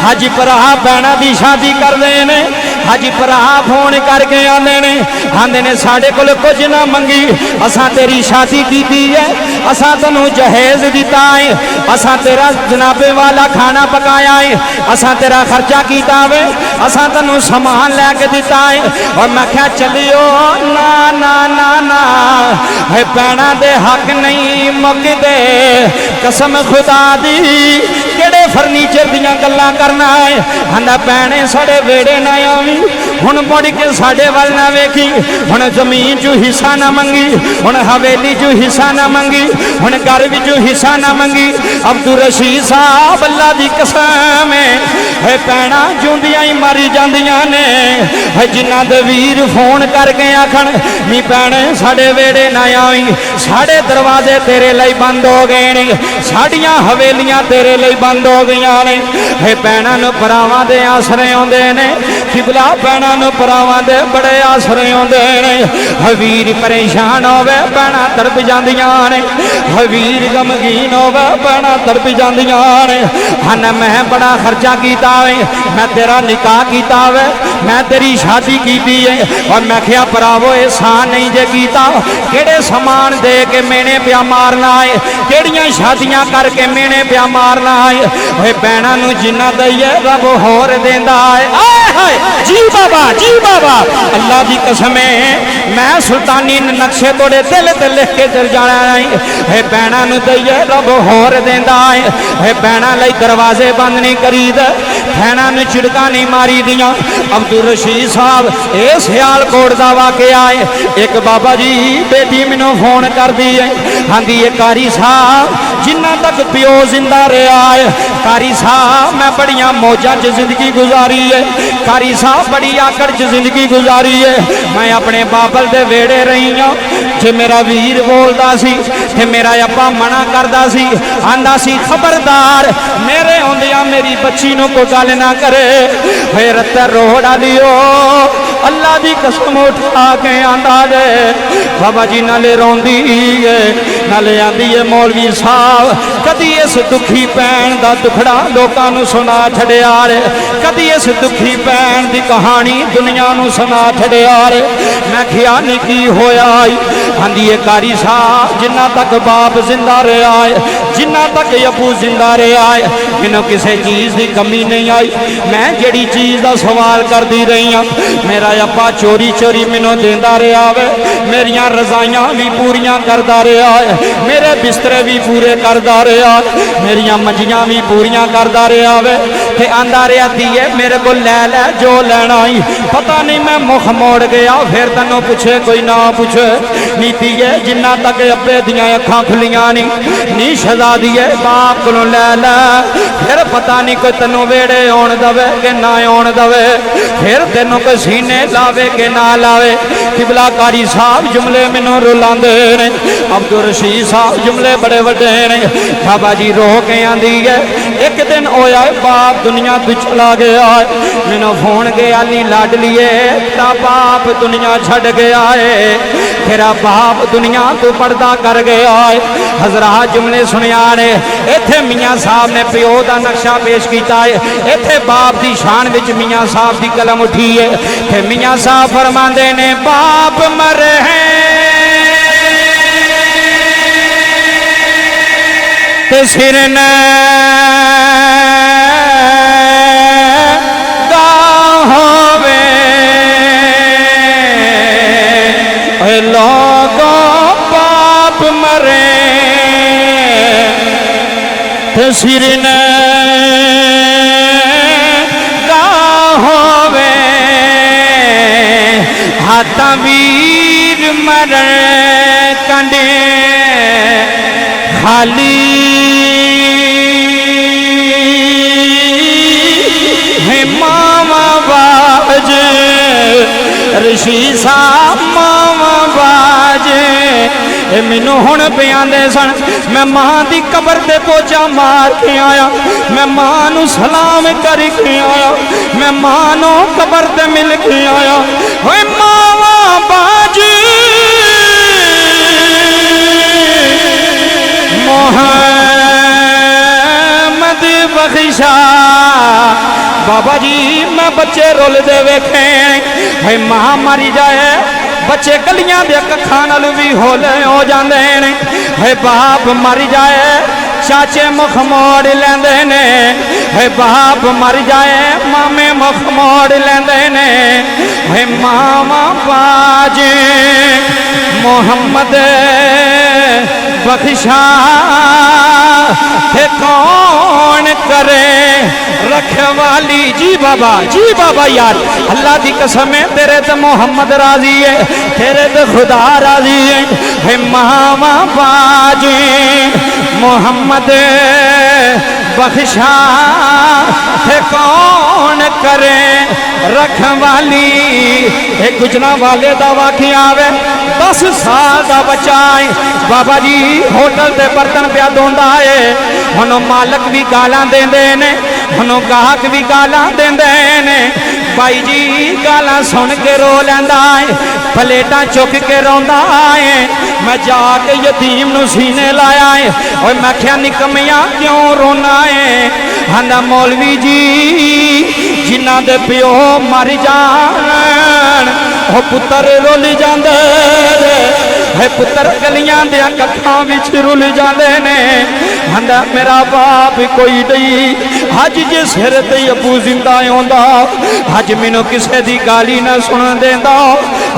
हाजी भरा भैणा की शादी करते हैं। हाजी भरा फोन करके आते ने साढ़े कोल कुछ ना मंगी, असा तेरी शादी की है, असा तेनू जहेज दिता है, असा तेरा जनाबे वाला खाना पकाया है, असा तेरा खर्चा किया वे, असा तेनू समान लैके दिता है। और मैं क्या चलियो ना ना ना ना है भैणा दे हक नहीं मुकदे, कसम खुदा दी केड़े फर्नीचर दियां गल्लां करना है। आंदा भैणे साढ़े वेड़े ना आवी, हुण मुड़ के साढ़े वल ना वेखी, हुण जमीन चू हिस्सा ना मंगी, हुण हवेली चू हिस्सा ना मंगी, हुण घर विचों हिस्सा ना मंगी। अब्दुल रशीद साहब अल्लाह दी कसम है भैणा जिंदियां ही मरी जांदियां ने। है जिन्हां दे वीर फोन करके आखण नी भैणे साढ़े वेड़े ना आई, साढ़े दरवाजे तेरे लिए बंद हो गए ने, साड़ियां हवेलियां तेरे लिए बंद हो गई ने। है भैणा नूं भरावां दे आसरे आउंदे ने, किबला भैणा नूं भरावां दे बड़े आसरे आउंदे ने। हवीर परेशान होवे भैणा तड़प जांदियां ने, हवीर गमगीन होवे भैणा तड़प जांदियां ने। हन मैं बड़ा खर्चा कीता है, मैं तेरा निकाह कीता है, मैं तेरी शादी की है, और मैं क्या भरावो एहसान नहीं जे कीता, केड़े समान दे के मेने पिया मारना है, केड़ियां शादियां करके मेने पिया मारना है। भैणा नूं जिन्ना दईए रब होर देंदा है। जी बाबा जी बाबा, अल्लाह की कसम है मैं सुल्तानी नक्शे तोड़े दिल ते लिख के चल जाना नहीं। है भैणा नूं दईए रब होर देंदा है। भैणा लई दरवाजे बंद नहीं करीद, भैणा नूं चिड़का नहीं मारी दियां। अब्दुल रशीद साहब ये सियालकोट दा वाकया है। एक बाबा जी बेटी मैनू फोन कर दी है, आंदी है कारी साहब जिन्ना तक प्यो जिंदा रहा है, कारी साहब मैं बड़िया मौजा च जिंदगी गुजारी है, कारी साहब बड़ी आकड़ च जिंदगी गुजारी है। मैं अपने बाबल दे वेड़े रही हूँ, जे मेरा वीर बोलता सी ते मेरा अब्बा मना करता सी, आंदा सी खबरदार मेरे आउंदियां मेरी बच्ची नूं कोई गल ना करे। फिर रोड़ आलियो अल्लाह की कसम उठा के आंदा जे बाबा जी नाले रोंदी है नाले आंदी है मौलवी साहब कदी इस दुखी भैन का दुखड़ा लोगों को सुना छड़िया रे, कदी इस दुखी भैन की कहानी दुनिया को सुना छड़िया रे। मैं क्या नहीं की होया आंदी है कारी साहब जिन्ना तक बाप जिंदा रहा है, जिन्ना तक अबू जिंदा रहा है, मैनू किसी चीज़ की कमी नहीं आई। मैं जिहड़ी चीज़ का सवाल करती रही हाँ, मेरा अब्बा चोरी चोरी मैनू देंदा रहा है, मेरिया रजाइयां भी पूरियां करता रहा है, मेरे बिस्तरे भी पूरे करता रहा है, मेरिया मंजियां भी पूरियां करता रहा है। ते आंदा रहा धीए मेरे को लै जो लैना ही, पता नहीं मैं मुख मोड़ गया फिर तेनों पूछे कोई ना पूछे। नीति है जिन्ना तक अब्बे दियां अखां खुलियां नहीं शहजादी है बाप को लै लै, फिर पता नहीं कोई तेनों वेड़े आउण दवे कि ना आउण दवे, फिर तेनों कोई सीने लावे कि ना लावे। किबला कारी साहब जुमले मैनू रुलांदे ने, अब्दुल रशीद साहब जुमले बड़े वड्डे ने। बाबा जी रो के आंदी है एक दिन होया बाप दुनिया तो चला गया है, मैनू फोन गया नी लाड लिए ता बाप दुनिया छड़ गया है, तेरा बाप दुनिया तो पर्दा कर गया है। हजरात जुमले सुनिया ने, इत्थे मियाँ साहब ने प्यो का नक्शा पेश किया है, इत्थे बाप की शान विच मियाँ साहब की कलम उठी है। ते मियाँ साहब फरमांदे ने बाप मरे हैं ते सिर न होवे लोगों बाप मरे ते सिर न होवे हाथा वीर मरण कंडे खाली है मामा बाज रशीद साहब मामा बाज। मैनू हुण पियादे सन मैं मां की कबर ते पोचा मार के आया, मैं मां नू सलाम करके आया, मैं मां नू कबर ते मिल के आया। ओए मावा बाजी मोहम्मद बख्शा बाबा जी मैं बच्चे रुलदे वेखे है मां मरी जाए बच्चे गलियां दे कखां नाल भी होले हो जांदे ने है बाप मर जाए चाचे मुख मोड़ लेंदे ने है बाप मर जाए मामे मुख मोड़ लेंदे ने है मामा बाजे मोहम्मद बख्शा है कौन करे रखवाली। जी बाबा यार अल्लाह की कसम है तेरे तो मोहम्मद राजी है तेरे तो खुदा राजी है मामा बाजे मोहम्मद बख्शा है कौन करे रखवाली। एक गुजना वाले का वाकिया आवे 10 साल का बच्चा है बाबा जी होटल के बर्तन पिया धोंदा है हुण मालक भी गालां देंदे ने हुण गाहक भी गालां देंदे ने भाई जी गालां सुन के रो लैंदा है प्लेटां चुक के रोंदा है। मैं जाके यतीम नूं सीने लाया है और मैं क्या निकमिया क्यों रोना है आंदा मौलवी जी जिन्हां दे प्यो मर जाण वो पुत्र रुल जांदे है पुत्र गलियां दे कखां विच रुल जांदे ने आंदा मेरा बाप कोई नहीं अज जे सिर ते अबू जिंदा आंदा अज मैनू किसे दी गाली ना सुन देंदा।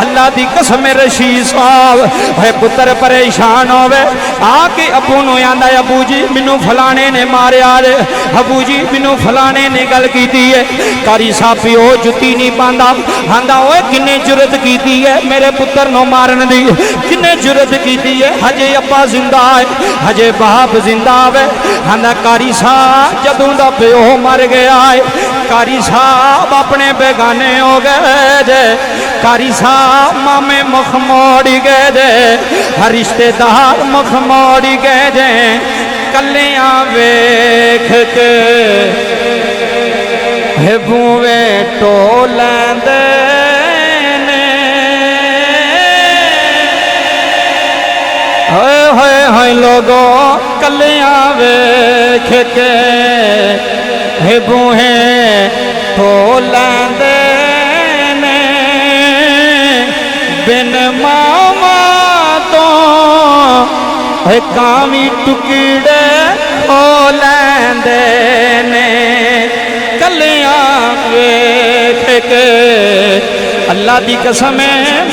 अल्लाह दी कसम रशीद साहब है पुत्र परेशान होवे आके अबू नूं आंदा अबू जी मैनू फलाने ने मारिया रे अबू जी मैनू फलाने ने गल कीती है कारी साहब प्यो जुत्ती नहीं पांदा आंदा ओए किन्ने जुरत कीती है मेरे पुत्र नूं मारन दी किन्ने जुरत कीती है हजे अब्बा जिंदा है हजे बाप जिंदा है आंदा कारी साहब जदों दा प्यो मर गया है कारी साहब अपने बेगाने हो गए जे कारी साहब मामे मुख मोड़ गए जे हर रिश्तेदार मुख मोड़ गए जे कलियां वेख के हे बूवे टोलैंदे हाय लोगो कलियां वेख के हे बूहे टोलैंदे ने बिन मामा तो है कामी टुकड़े हो लैंदे ने कलियां वेख के। अल्लाह की कसम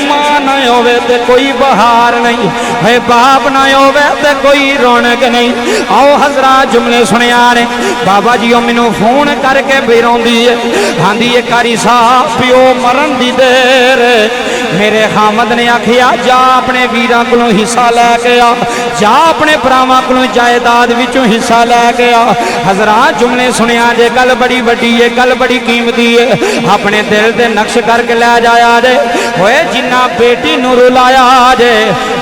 मां ना होवे ते कोई बहार नहीं है बाप ना होवे ते कोई रौनक नहीं। आओ हजरात जुमले सुनिया ने बाबा जी मैनू फोन करके बेरोंदी है आंदी है कारी साहब प्यो मरन दी देर मेरे खामद ने आखिया जा अपने वीरां कोलों हिस्सा लैके आ जा अपने भरावां कोलों जायदाद विचों हिस्सा लैके आ। हजरात जुमले सुनिया जे गल बड़ी वड्डी है गल बड़ी कीमती है अपने दिल दे नक्श करके लै जाया जे होए जिन्ना बेटी नूं रुलाया जे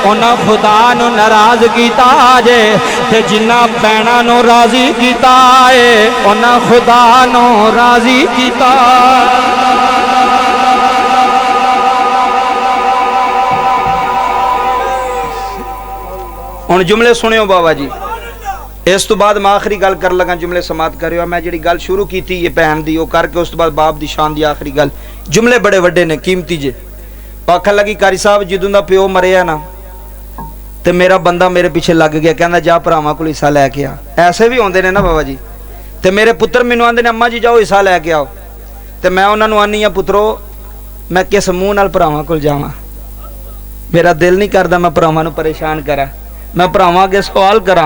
उन्हां खुदा नूं नाराज कीता जे ते जिन्ना भैणां नूं राजी कीता है उन्हां खुदा नूं राजी कीता। हुण जुमले सुनियो बाबा जी इस तो बाद मैं आखिरी गल कर लगा जुमले समाप्त करियो मैं जी गल शुरू की है भैन की करके उस तो बाद बाप की शान की आखिरी गल जुमले बड़े वड्डे ने कीमती जे आखन लगी कारी साहब जदों दा प्यो मरिया ना तो मेरा बंदा मेरे पीछे लग गया कहना जा भरावां कोल हिस्सा लैके आ। ऐसे भी आउंदे ने ना बाबा जी तो मेरे पुत्र मैनू आंदे ने अम्मा जी जाओ हिस्सा लैके आओ तो मैं उन्होंने आनी हाँ पुत्रो मैं किस मूँह नाल भरावां कोल जावां मेरा दिल नहीं करता मैं भरावां नूं परेशान करा मैं भरावां अगे सवाल करा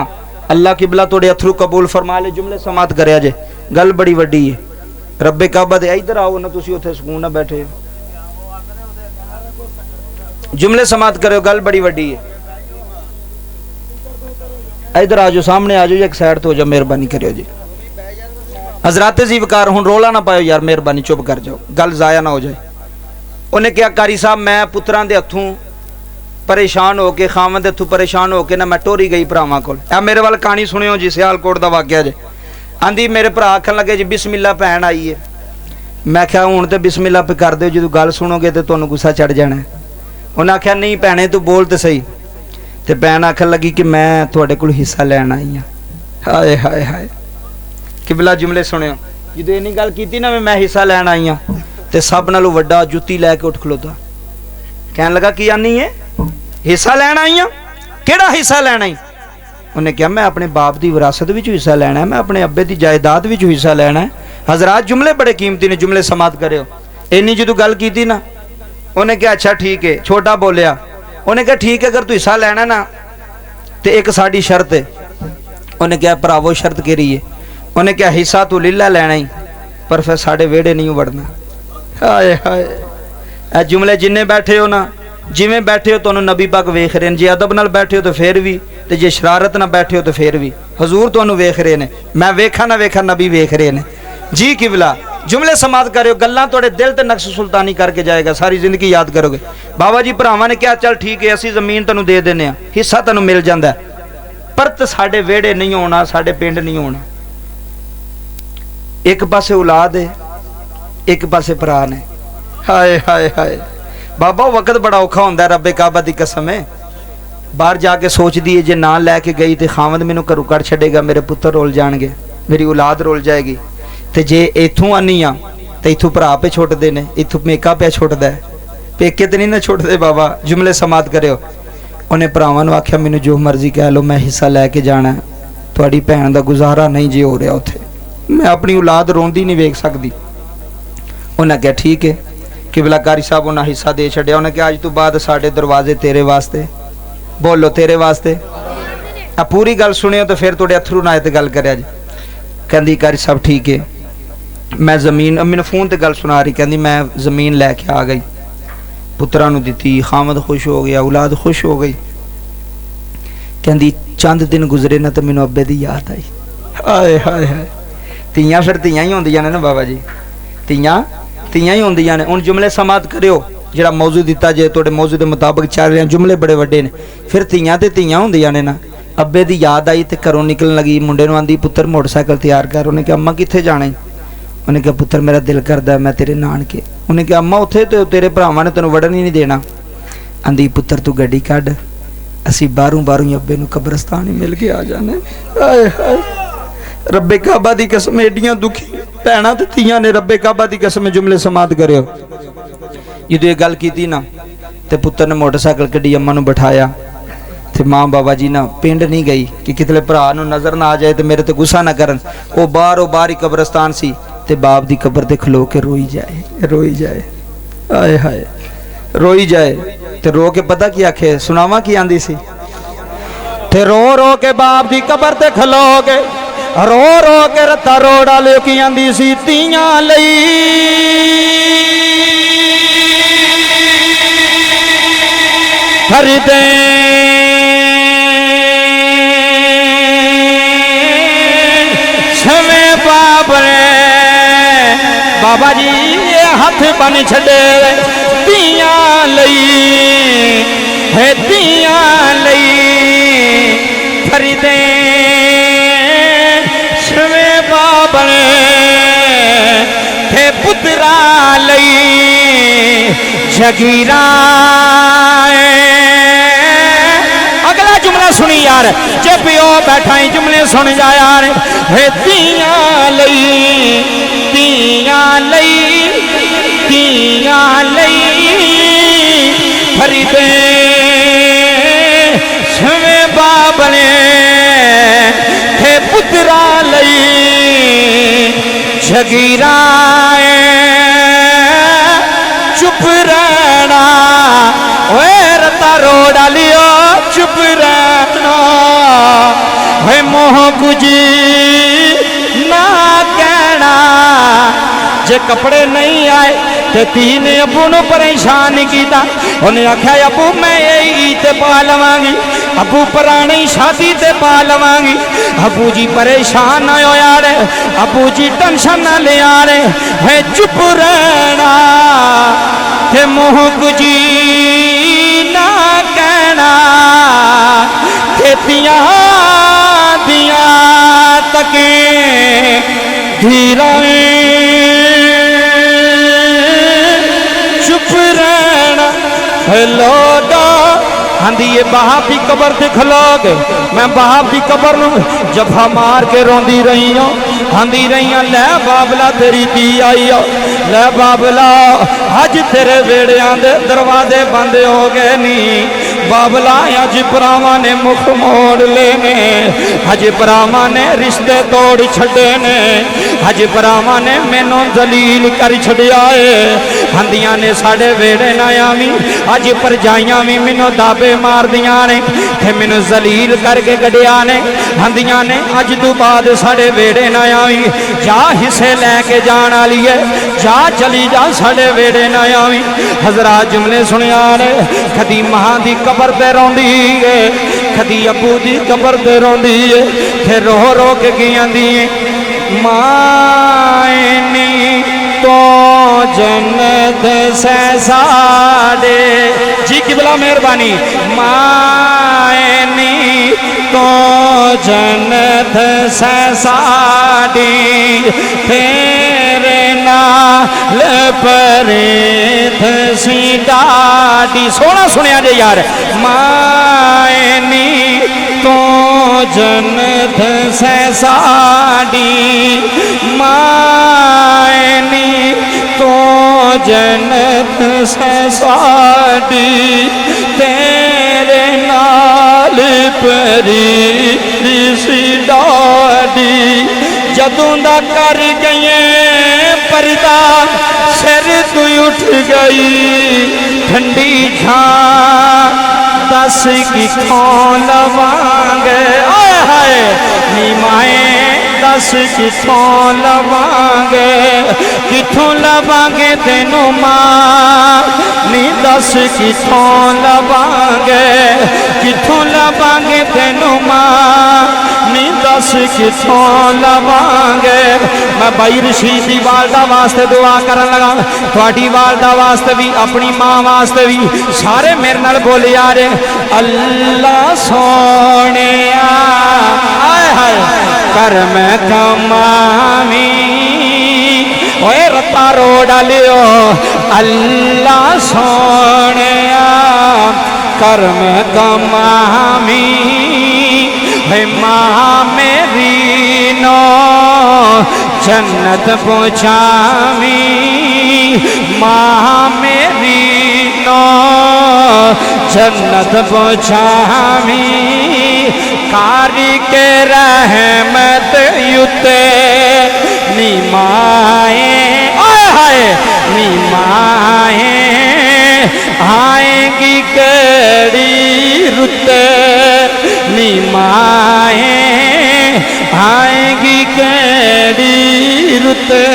अल्लाह किबला तोड़े अथरू कबूल फरमा ले जुमले समाप्त करया जे गल बड़ी वड्डी है रब्बे काबा दे इधर आओ ना तुसीं उत्थे सुकून ना बैठे जुमले समाप्त करो गल बड़ी वड्डी है इधर आ जाओ सामने आ जाओ एक साइड तो हो जाओ मेहरबानी करियो जी हजरात ज़ीवकार हुण रोला ना पाओ यार मेहरबानी चुप कर जाओ गल जाया ना हो जाए। उन्हें क्या कारी साहब मैं पुत्रां दे हथों परेशान होके खामद हथों परेशान होके ना मैं टोरी गई भरावां कोल आ मेरे वाल कहानी सुनियो जी सियालकोट दा वाकया जे आंदी मेरे भरा आखन लगे जी बिस्मिल्ला भैन आई है मैं क्या हुण ते बिस्मिल्ला पे कर दो जो गल सुनोगे तो तुहानूं गुस्सा चढ़ जाना है। उन्हें आख्या नहीं भैने तू बोल तो सही तो भैन आखन लगी कि मैं तुहाडे कोल हिस्सा लैन आई हाँ हाय हाय हाय किबला जुमले सुनियो जो इन्नी गल की ना मैं हिस्सा लैन आई हाँ तो सब नालों वड्डा जुत्ती लैके उठ खलोता कहन लगा की आनी है हिस्सा लैन आई हाँ केड़ा हिस्सा लैना ही उन्हें कहा मैं अपने बाप की विरासत भी हिस्सा लैना है मैं अपने अब्बे की जायदाद भी हिस्सा लैना है हजरात जुमले बड़े कीमती ने जुमले समाप्त करो इन्नी जो गल की ना उन्हें कहा अच्छा ठीक है छोटा बोलिया उन्हें कहा ठीक है अगर तू हिस्सा लैना ना तो एक साड़ी शर्त है उन्हें कहा भरावो शर्त केरी है उन्हें कहा हिस्सा तू लीला लैना ही पर फिर साढ़े वेड़े नहीं वड़ना हाय हाय जुमले जिन्ने बैठे हो ना जिमें बैठे हो तो नबी पाक वेख रहे हैं जे अदब नाल बैठे हो तो फिर भी तो जे शरारत ना बैठे हो तो फिर भी हजूर तुहानू वेख रहे ने मैं वेखा ना वेखा नबी वेख रहे ने जी किबला जुमले समाप्त करो गल्लां तुहाडे दिल ते नक्श सुल्तानी करके जाएगा सारी जिंदगी याद करोगे बाबा जी भरावां ने कहा चल ठीक है असी जमीन तैनू दे देने आ हिस्सा तैनू मिल जांदा पर ते साडे वेड़े नहीं होना साडे पिंड नहीं होना एक पासे औलाद है एक पासे भरा ने हाय हाय हाय बाबा वक्त बड़ा औखा होंदा रब्बे काबा दी कसम है बाहर जाके सोचदी है जे ना लैके गई तो खावंद मैनू घरों कढ़ छड़ेगा मेरे पुत्र रोल जाएंगे मेरी औलाद रोल जाएगी तो जे इथों आनी आ तो इथों भरा पे छुटते ने इथों मेका पे छुटता है पेके तो नहीं ना छुटते बाबा जुमले समाप्त करो उन्हें भरावां नूं आख्या मैनू जो मर्जी कह लो मैं हिस्सा लैके जाना तुहाडी भैन दा गुजारा नहीं जे हो रहा उत्थे मैं अपनी औलाद रोंदी नहीं वेख सकती उन्हें कहा ठीक है किबला कारी साहब उन्हें हिस्सा दे छड़िया उन्हें कहा अज तो बाद साढ़े दरवाजे तेरे वास्ते बोलो तेरे वास्ते आ पूरी गल सुनियो तो फिर थोड़े अथरू ना गल करे जी कहती कारी साहब ठीक है मैं जमीन मैंने फोन ते गल सुना रही कहती मैं जमीन लैके आ गई पुत्रा नूं दिती खामद खुश हो गया औलाद खुश हो गई कहती चंद दिन गुजरे ना तो मैनू अब्बे दी याद आई हाय हाय हाय तियां फिर तियां ही होंदियां ने ना बाबा जी तियां ही होंदियां ने हुण जुमले समाप्त करियो जिहड़ा मौजू दिता जे तुहाडे मौजू के मुताबिक चल रहे जुमले बड़े वड्डे ने फिर तियां ते तियां होंदियां ने ना अब्बे दी याद आई तो घरों निकलन लगी मुंडे नूं आंदी पुत्र मोटरसाइकिल तैयार कर उन्हें कहा अम्मा कित्थे जाना है उन्हें कहा पुत्र मेरा दिल करदा मैं तेरे नानके उन्हें कहा अम्मा उत्थे तो तेरे भरावां ने तैनूं वड़न ही नहीं देना आंदी पुत्र तू गड्डी कढ असीं बाहरों ही अब्बे नूं कब्रस्तान ही मिल के आ जाने हाय हाय रब्बे काबा दी कसम एडियां दुखी भैणां ते धीआं ने रब्बे काबा दी कसम जुमले समाप्त करियो जो ये गल की ना तो पुत्र ने मोटरसाइकिल कड्डी अम्मा नूं बिठाया तो माँ बाबा जी ना पिंड नहीं गई कि कितने भरा नज़र ना आ जाए तो मेरे तो गुस्सा ना करन वो बाहर ही कब्रस्तान सी ते बाप दी कब्र ते खलो के रोई जाए आए हाय रोई जाए ते रो के पता की आखे सुनावा की आंदी सी ते रो रो के बाप दी कब्र ते खलो के रो रो के रत्ता रोड़ा लेके आंदी सी तियां लई खरीदे छवे बाबरे बाबा जी ये हाथ बन छड़े तियां लई है तियां लई खरीदे छवे बाबरे है पुत्रा लई जगीरा अगला जुमला सुनी यार जे पियो बैठा ही जुमले सुन जा यार हे तियां लई खरीदे छवे बाबले हे पुत्रा लई जगीरा चुप रहना ओए रता रो डालियो चुप रहना है मोह कुछ ना कहना जे कपड़े नहीं आए ते धी ने अबू नूं परेशान किया उन्हें आख्या अबू मैं यही ते पा लवांगी अबू पुरानी शादी ते पा लवांगी अबू जी परेशान ना हो यार अबू जी टेंशन ना ले यार है चुप रहना ते मोह कुछ ना कहना खेतियां दिया तके धीरा चुप रहना लोडा आंदी ये बाप की कबर ते खलो के मैं बाप की कबर नूं जफा मार के रोंदी रही हूं। आंदी रही लै बाबला तेरी धी आई आ, लै बाबला अज तेरे वेड़ियां दे दरवाजे बंद हो गए नी बाबला, अज भरावां ने मुख मोड़ लेने, अज भरावां ने रिश्ते तोड़ छड़े ने, अज भरावां ने मैनू जलील कर छड़िया है। हंदियां ने साडे वेड़े ना आवी, अज परजाइयां भी मैनू दाबे मार दियां ने ते मैनू जलील करके कढ़िया ने। हंदियां ने अज तो बाद साडे वेड़े ना आवी, जा हिस्से लैके जान वाली है, जा चली जा साडे वेड़े ना आवी। हजरात जुमले सुनिया ने, कदी मां दी कबर ते रोंदी है, कदी अबू दी कबर ते रोंदी है, फिर रो रो के आंदी है मायनी तो जन्नत से साडे जी किबला मेहरबानी, मायनी तो जन्नत से साडी तेरे नाल परेथ सी डाडी। सोना सुनिया जे यार, मायनी तो जन्नत से साडी, मायनी तो जन्नत से साडी तेरे नाल परी सी डाडी। जदों दा कर गए पर्दा सिर तू उठ गई ठंडी छां दस किथों लवांगे, आए हाय नी माए दस किथों लवांगे, किथों लवांगे तेनू मां नी दस किथों लवांगे, किथों लवांगे तेनू मां नी दस किथों लवांगे। मैं भाई रशीद दी वालदा वास्ते दुआ करन लगा, थोड़ी वालदा वास्ते भी, अपनी मां वास्ते भी, सारे मेरे नाल बोले यार अल्लाह सोनिया आए हाय कर मैं कमावी ओए रत्ता रो डालियो अल्लाह सोनिया कर मैं कमावी मां मेरी नो जन्नत पहुँचावी, मां मेरी नो जन्नत पहुँचावी, कारी के रहमत युते नी माए आए हाय नी माए आएगी कड़ी रुते नी माए आएगी कड़ी रुते।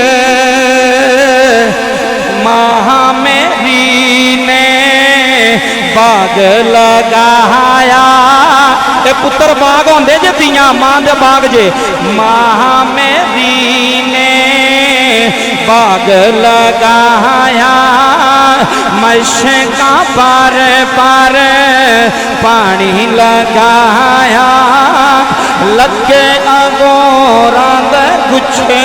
मां मेरी ने बाग लगाया, ते पुत्र बाग होंदे जे तियां मां दे बाग जे, मां मेरी ने बाग लगाया, मशका पर पर पानी लगाया, लगे अगोरां दे गुच्छे